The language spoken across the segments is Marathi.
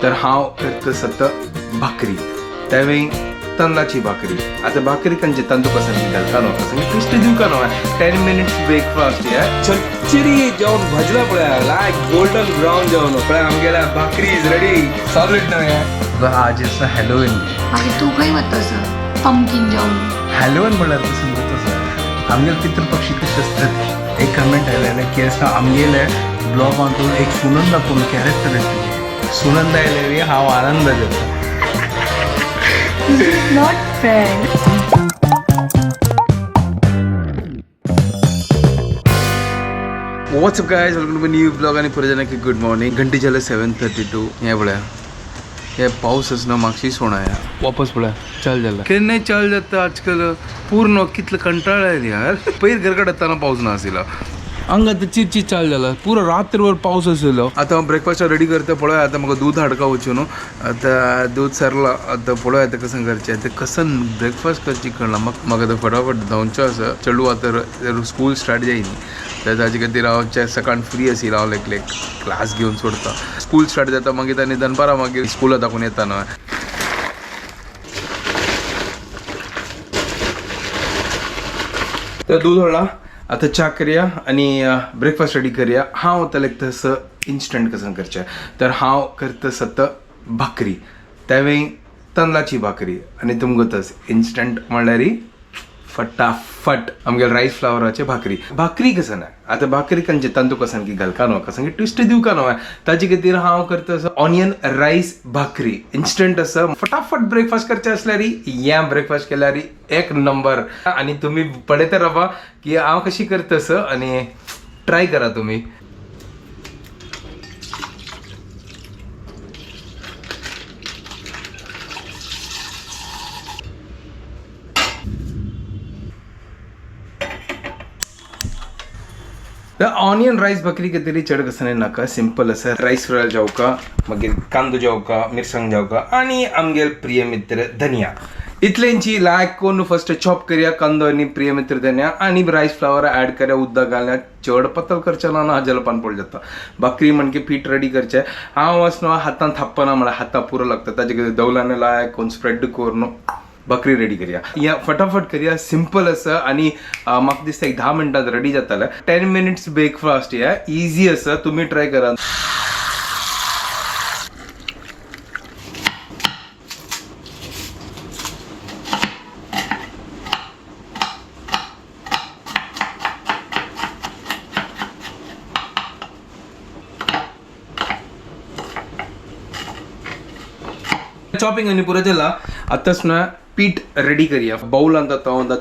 तर हांव करता सत भाकरी, त्यावेळी तांदळाची भाकरी. आता भाकरी कंचे तांदूळ कसं घालता न्हू कसं ट्विस्ट दिवका न्हू 10 मिनिट्स ब्रेकफास्ट चरचरी जेवण भजला पळय लायक गोल्डन ब्राउन जेवण पळय आमगेल्या भाकरी इज रेडी सॉलिड न्हू आज इज हॅलोवीन मागीर तूं खंय वता सर पंपकीन जेवण हॅलोवीन म्हळ्यार तसं तसं आमगेले पितृपक्षी कशें असतात. एक कमेंट आयलेलें की आसा आमगेले ब्लॉगांतून एक सुनंदा कोण कॅरेक्टर येतली सुनंदा आयलेली हांव आनंद घेता. Not fair. What's up guys welcome to new blog आणि पुरे की गुड मॉर्निंग. घंटी झालं 7:32 हे पळया हे पाऊस असणं मागशी सोणाया वापस पळया चल झाला केन्नाय चल जाता आजकाल पूर्ण कितलं कंटाळा यार. पयर घरकडे येताना पाऊस ना आशिल्लो हांगा आतां चिरची चाल जाला पुरो रात्रभर पावस आशिल्लो. आतां हांव ब्रेकफास्ट रेडी करता पळय आतां म्हाका दूध हाडका वचूं न्हू आतां दूध सरला आतां पळय आतां कसं करचें आतां कसं ब्रेकफास्ट करची कळना म्हाका आतां फटाफट धांवचें आसा. चेडू आतां स्कूल स्टार्ट जायनी तर ताजे खातीर हांव सकाळ फ्री आशिल्लो हांव लायक क्लास घेवन सोडता. स्कूल स्टार्ट जाता मागीर आनी दनपारां मागीर स्कुला दाखोवन येता न्हू. तर दूध हाडला आता चा करूया आणि ब्रेकफास्ट रेडी करूया. हांव वता लायक तसं इन्स्टंट कसं करचें तर हांव करता सत भाकरी, त्यावेळी तांदळाची भाकरी आणि तुमकां तस इन्स्टंट म्हणल्यार फटाफट आमगेले रायस फ्लावराचे भाकरी. भाकरी कसं ना आतां भाकरी कंचे तांदूळ कसं की घालका न्हू कसं ट्विस्ट दिवका न्हू ताजे खातीर हांव करता असं ऑनियन रायस भाकरी इन्स्टंट असं फटाफट ब्रेकफास्ट करचें असल्यार या ब्रेकफास्ट केल्यार एक नंबर. आणि तुम्ही पळयता रावा की हांव कशी करता असं आणि ट्राय करा तुम्ही. ऑनियन रायस भाकरी खातीर चड कसं नाका सिंपल आसा. रायस फ्राय जावका मागीर कांदो जावका मिरसांग जावका आणि आमगेल प्रिय मित्र धनिया इतल्यांची लायक कोण फर्स्ट चॉप करूया कांदो आणि प्रिय मित्र धनिया आणि रायस फ्लावर ॲड करूया उदक घालया चड पतल करचें ना जलपान पड जाता. भाकरी म्हणजे पीठ रेडी करचें हांव वचनो हातान थापना म्हळ्यार हाता पुरो लागता ताजे खातीर दवलाने लायक कोण स्प्रेड करून भाकरी रेडी करूया. या फटाफट करूया सिंपल असं आणि म्हाका दिसता एक 10 मिनटात रेडी जातालें. 10 मिनिट्स ब्रेकफास्ट या इझी असं तुम्ही ट्राय करा. चॉपिंग आणि पुरो जाला आताच ना पीठ रेडी करूया. बाऊल आणता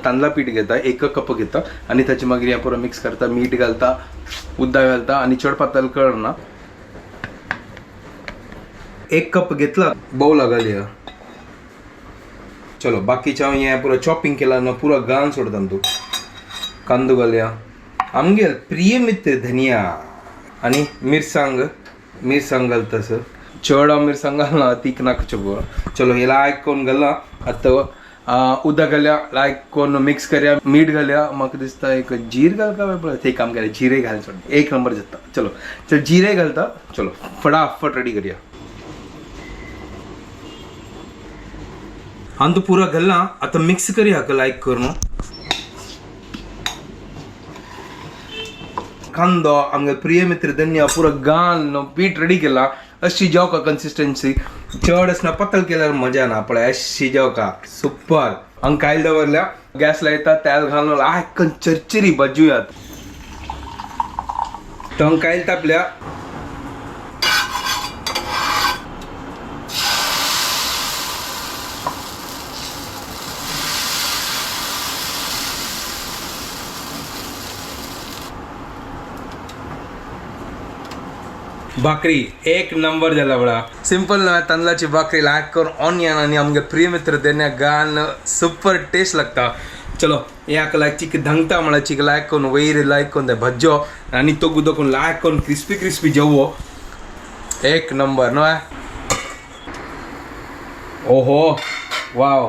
तांदळा पीठ घेता 1 कप घेता आणि त्याची मागीर या पुरो मिक्स करता मीठ घालता उदक घालता आणि चड पातळ करना. 1 कप घेतला बाऊल घालया. चलो बाकीच्या हे पुरो चॉपिंग केला ना पुरो घालून सोडता तू कांदो घालया आमगे प्रिय मित्र धनिया आणि मिरसांग घालता सर चड मिरसांग घालना तीख नाकच्यो गो. चलो हे लायक कोण घालना आतां उदक घालया लायक कोण मिक्स करया मीठ घालया म्हाका दिसता एक जीर घालता पळय ते काम केलें जिरे घाल सोड एक नंबर जाता. चलो जिरे घालता चलो फटाफट रेडी करया. हांव तो पुरो घालना आतां मिक्स करया लायक करून कांदो आमगे प्रिय मित्र धनिया पुरो घालून पीठ रेडी केला. अशी जावका कन्सिस्टन्सी चड असना पतल केल्यार मजा ना पळय अशी जावका सुपर. हांगा कायल दवरल्या गॅस लायता तेल घालून लायक चरचरी भाजूयात. तो कायल तापल्या भाकरी एक नंबर जाला बळा. सिंपल ना तांदळाची भाकरी लायक करून ऑनियन आणि आमगे प्रिय मित्र धनिया घालून सुपर टेस्ट लागता. चलो याक लायक चिक धंगता म्हळ्यार चिक लायक करून वयर लायक करून भज्जो आणि तो गुदोकून लायक करून क्रिस्पी जेवो एक नंबर न्हू. ओहो वाव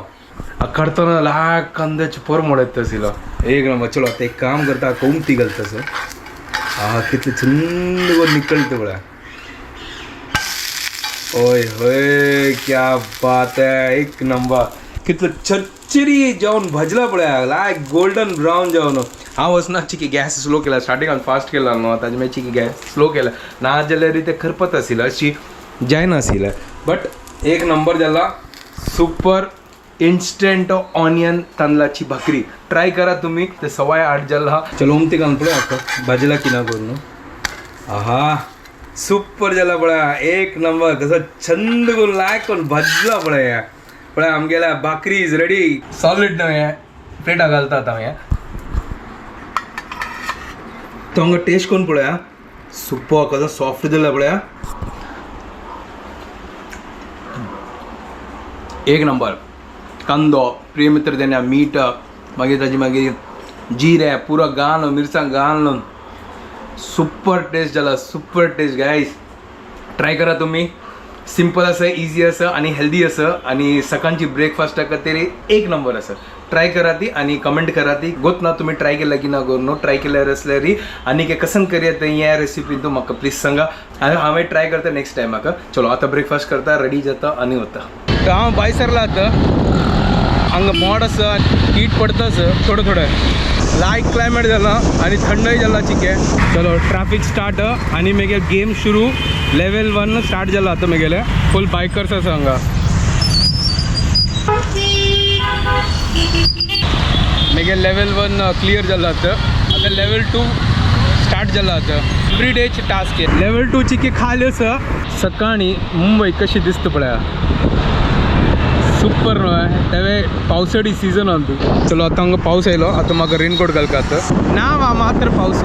करतना लायक कांद्याची पोर मोडत आशिल्लो एक नंबर. चलो आता एक काम करता कोमती घालता सर कितले थंड निकळते बळा. ओय होय क्या बात आहे एक नंबर कितलं चरचरी जाऊन भजला पळ्या लायक गोल्डन ब्राऊन जाऊन हांव वचनाची की गॅस स्लो केला स्टार्टिंगान फास्ट केला न्हू ताजे मागीर की गॅस स्लो केला ना जाल्यार ते खरपत आशिल्लें अशी जायना आशिल्लें बट एक नंबर जाला सुपर इंस्टेंट ऑनियन तांदळाची भाकरी ट्राय करा तुम्ही ते 8:15 जाला चलो उमती घालून पळय आता भाजला की ना करून आहा सुपर जाला पळया एक नंबर कसं छंद करून लायक करून भाजला पळया पळय आमगेल्या भाकरी इज रेडी सॉलिड नव्हे प्लेटा घालता आता हांवें तो हांगा टेस्ट करून पळया सुपर कसं सॉफ्ट जाला पळया एक नंबर कांदो प्रिय मित्र देण्या मीठ मागीर ताजी मागीर जिरे पुरो घालून मिरसांग घालून सुपर टेस्ट जाला सुपर टेस्ट गायज ट्राय करा तुम्ही सिंपल असं इझी असं आणि हेल्दी असं आणि सकाळची ब्रेकफास्ट खातीर एक नंबर असं ट्राय करा ती आणि कमेंट करा ती गोत ना तुम्ही ट्राय केला की ना गो नो ट्राय केल्यार असल्यार आनी के कसन करूया ते ह्या रेसिपीन तूं म्हाका प्लीज सांगा आनी हांवें ट्राय करता नेक्स्ट टायम म्हाका चलो आता ब्रेकफास्ट करता रेडी जाता आनी वता तर हांव भायर सरला आतां हांगा मोड आसा हीट पडटा थोडं थोडं लायक क्लायमेट जाला आणि थंडय जाला चिके चलो ट्रॅफिक स्टार्ट आणि मागीर गेम सुरू लेवल 1 स्टार्ट जाला आता मागेले फुल बायकर्स आसा हांगा मागीर लेवल 1 क्लियर जाला आता लेवल 2 स्टार्ट जाला आता एवरी डेचे टास्क आहे लेवल 2 ची की खाली आसा सकाळी मुंबई कशी दिसता पळया सुपर तेवे पावसाळी सीझन आहा तू चलो आता हांगा पावस आयलो आता म्हाका रेनकोट घालता आता ना वा मात्र पावस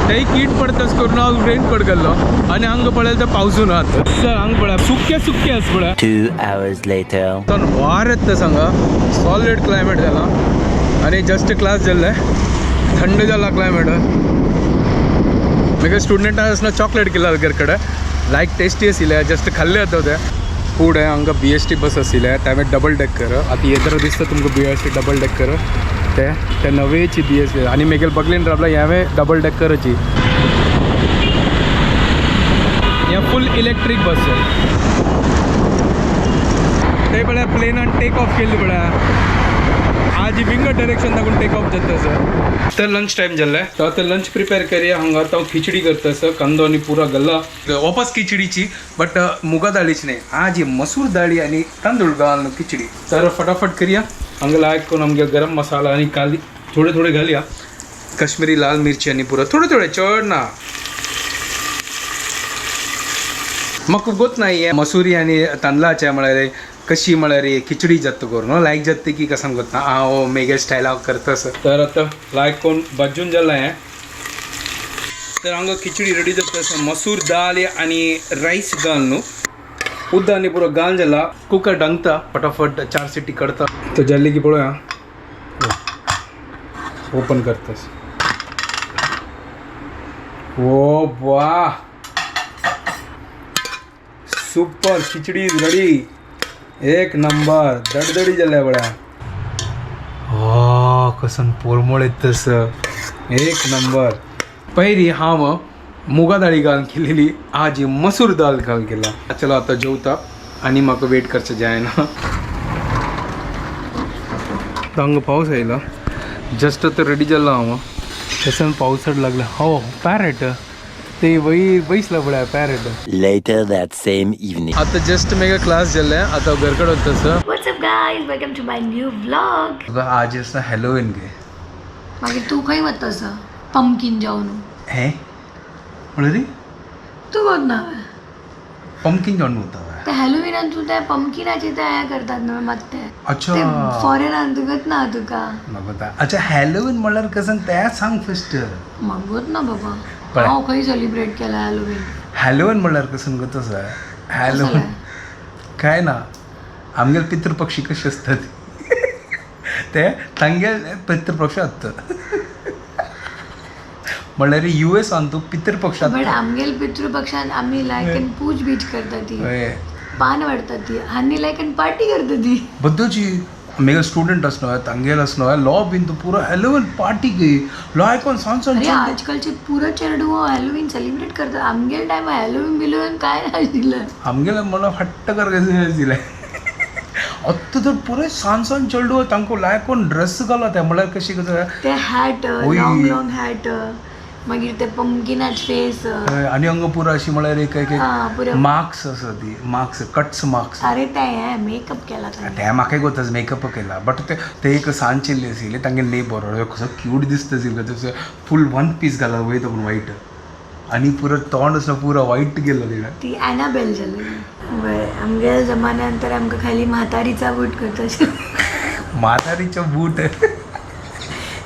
थंय कीट पडताच करून हांव रेनकोट घाल्लो आनी हांगा पळयलें तर पावसून आहा सर हांगा पळय सुके सुके आसा पळय 2 hours later तर वार येता सांगा सॉलिड क्लायमेट जाला आनी जस्ट क्लास जाल्ले थंड जाला क्लायमेट मागीर स्टुडंटां आसना चॉकलेट केला घर कडेन लायक टेस्टी आशिल्ले जस्ट खाल्ले आता ते फूड आहे हांगा BST बस आशिल्ले त्यावेळेस डबल डेकर आता येदर दिसता तुमकां BST डबल डेकर ते नवेची BST आनी मागीर बगलेन रावला हांवें डबल डेकरची हे फुल इलेक्ट्रीक बस ते पळय प्लेनान टेक ऑफ केल्ली पळय आज विंग डायरेक्शन लागून टेक ऑफ जाता सर तर लंच टाइम जाल्ले तर आता लंच प्रिपेर करूया हांगा तो खिचडी करता सर कांदो आनी पुरा गल्ला वापस खिचडीची बट मुगा दाळीची नाही आज ही मसूर दाळी आणि तांदूळ घालून खिचडी तर फटाफट करूया हांगा लायक करून आमगे गरम मसाला आणि काली थोडे थोडे घालया कश्मीरी लाल मिरची आणि पुरा थोडे थोडे चड ना म्हाका गोत नाही मसुरी आणि तांदळाचे म्हळ्यार कशी म्हळ्यार खिचडी जाता करून लायक जाता की कसान गोत ना हांव मेगे स्टायला करता सर तर आता लायक कोण भाजून जाला हें तर हांगा खिचडी रेडी जाता सर मसूर दाल आणि राईस घालून न्हू उद्द आनी पुरो घाल जाला कुकर डंगता फटाफट 4 सिटी करता तर जाल्ली की पळोवया ओपन करतास ओ वाह सुपर खिचडी इज रेडी एक नंबर दडदडी जाल्या बळ्या कसन पोरमोळ येत तस एक नंबर पहिली हांव मुगा दाळी घालून केलेली आज ही मसूर दाल घालून केला चलो आता जेवता आणि म्हाका वेट करचें जायना हांगा पावस आयला जस्ट आता रेडी जाला हांव थंयसान पावसाड लागला हो पॅरेट ते वयर बैसला पळय parrot later that same evening आता जस्ट मेगा क्लास जाल्ले आता घरकडे वता What's up guys? Welcome to my new vlog. आज आसा हॅलोवीन गे मागीर तू खंय वतासा पंपकीन जावन हे म्हळ्यार तू कोण ना पंपकीन जावन वता ते हॅलोविनान तू त्या पंपकिनाचे ते हे करतात ना मात ते अच्छा फॉरेनान तुगत ना तुका म्हाका अच्छा हॅलोवीन म्हळ्यार कसन तें सांग फस्ट मागोत ना बाबा पळय. हांव खंय सेलिब्रेट केला हॅलोविन हॅलोवीन म्हळ्यार कसन गो तसं हॅलोवीन काय ना आमगेल पितृपक्षी कशी असतात ते तांगेल पितृपक्ष असतात म्हळ्यार US तू पितृपक्ष बट आमगेल पितृपक्षान आम्ही लायकन पूज बीज करता ती होय पान वाडता ती आनी लायकन पार्टी करता ती बद्दोची मेगा स्टूडेंट असनो है तंगेल असनो है लॉ बिन तो पूरा हेलोवन पार्टी गई लॉ आयकॉन सांग अरे आजकालचे पुरं चेडू हॅलोवीन सेलिब्रेट करतात आमगेल टाइम हॅलोवीन बिलोवीन काय नाही दिलं आमगेला मला हट्ट करके दिलाय अत्त तर पुरे सान चेडू तांको लायकोन ड्रेस घालत आहे म्हळ्यार कशी कसं ते हॅट ओय. लॉंग लॉंग हॅट मागीर ते पंकिनाच फेस आणि अंग पुरा अशी म्हळ्यार एक एक हा पुरं मार्क्स आसा ती मार्क्स कट्स मार्क्स अरे ते मेकअप केला ताणें. ते म्हाका गोताच मेकअप केला बट ते एक सांचिल्ली आशिल्ली तांगे न्ही बरो कसो क्यूट दिसता आशिल्लो तसो फूल वन पीस घाला वयता पूण वायट आणि पुरो तोंड असं पुरो वायट गेलो तिला ती ॲनाबेल जाली बरें आमगेल्या जमान्यान तर आमकां खाली म्हातारीचा बूट करता म्हातारीच्या बूट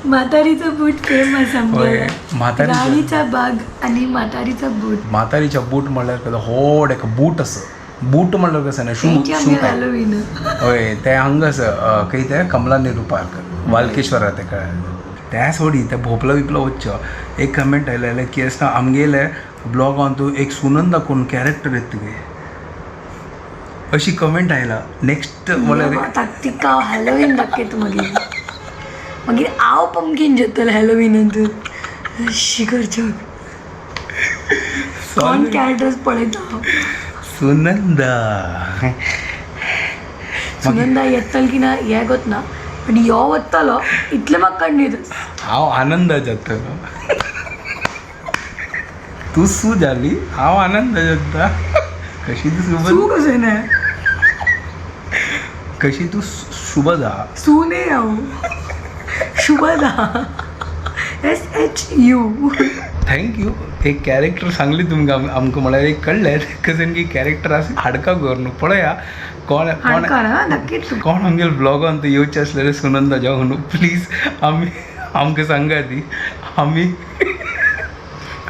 म्हातारीचा बूट फेमस होय, आमगेला म्हातारीचं. राणीचा बाग आणि म्हातारीचा बूट म्हातारीच्या बूट म्हणल्यार कसं व्हड एक बूट असं बूट म्हणल्यार कसं ना शू तेंची शू आमगे काय हॅलोवीन होय ते हांग असं खंय ते कमला नेहरू पार्क वालकेश्वरा ते कळ्ळें त्या सोडी ते भोपला बिपला वच्चो एक कमेंट आयलेले की असं आमगेले ब्लॉगान तूं एक सुनंदा कोण कॅरेक्टर येत तुगे अशी कमेंट आयला नेक्स्ट म्हळ्यार तिका हॅलोवीन दाखयत मागीर हांव पंकीन जेतल हॅलोवीनांतून शिखरच्या कोण कॅरेक्टर्स पळयता हांव सुनंदा सुनंदा येतल की ना हे गोत ना पण यो वतलो इतलें म्हाका कळ्ळें हांव आनंद जातलो तूं सू जाली हांव आनंद जाता कशी तू सू कशें ना कशी तू शुभदा सू न्ही हांव शुभदा SHU थँक्यू एक कॅरेक्टर सांगली तुमकां आमकां म्हळ्यार एक कळ्ळें कसं की कॅरेक्टर आसा हाडका करून पळया कोण कोण हाडकार हा नक्कीच कोण आमगेल ब्लॉगान तू येवचे असलेले सुनंदा जावन प्लीज आमी आमकां सांगा ती आमी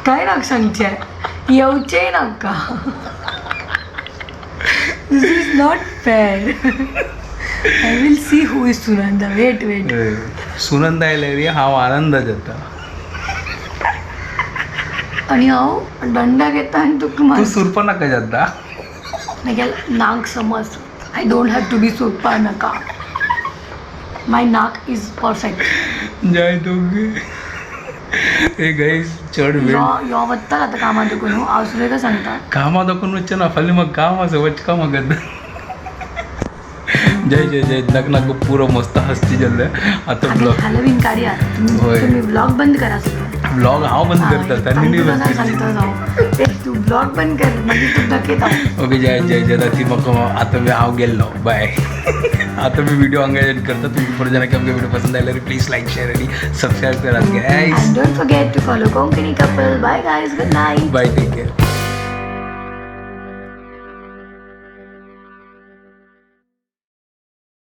काय नाक सांगचें येवचें नाका this is not fair I will see who is Sunanda wait Sunanda आयल्यार हांव आनंद जाता आणि हांव दंडा घेता आनी तुका तू मार सुर्पनाका जाता मागीर नाक समज I don't have to be सुरपा नाका माय नाक इज परफेक्ट जय दोगे हे गाईस चड वेळ यो वत्तल आतां कामां देखून हांव सुरेखा सांगता कामा दाखवून वच्चे ना फाल्यां म्हाका काम आसा वचका म्हाका जय जय जय नाक पुरो मस्त हस्ती जाल्ले आतां ब्लॉग हॅलोवीन काडया होय. तुम्ही ब्लॉग बंद करा सगळं ब्लॉग हांव बंद करता तांणी न्ही बंद सांगता करता जाऊ ते तू ब्लॉग बंद कर मागीर तू दाखयता ओके जय जय जय ती म्हाका आतां हांव गेल्लो बाय आतां मी व्हिडिओ हांगा एडिट करता तुमकां परत जेन्ना आमगे व्हिडिओ पसंद आयल्यार प्लीज लायक शेअर आनी सबस्क्रायब करात guys And don't forget to follow Konkani Couple. Bye guys, good night. Bye take care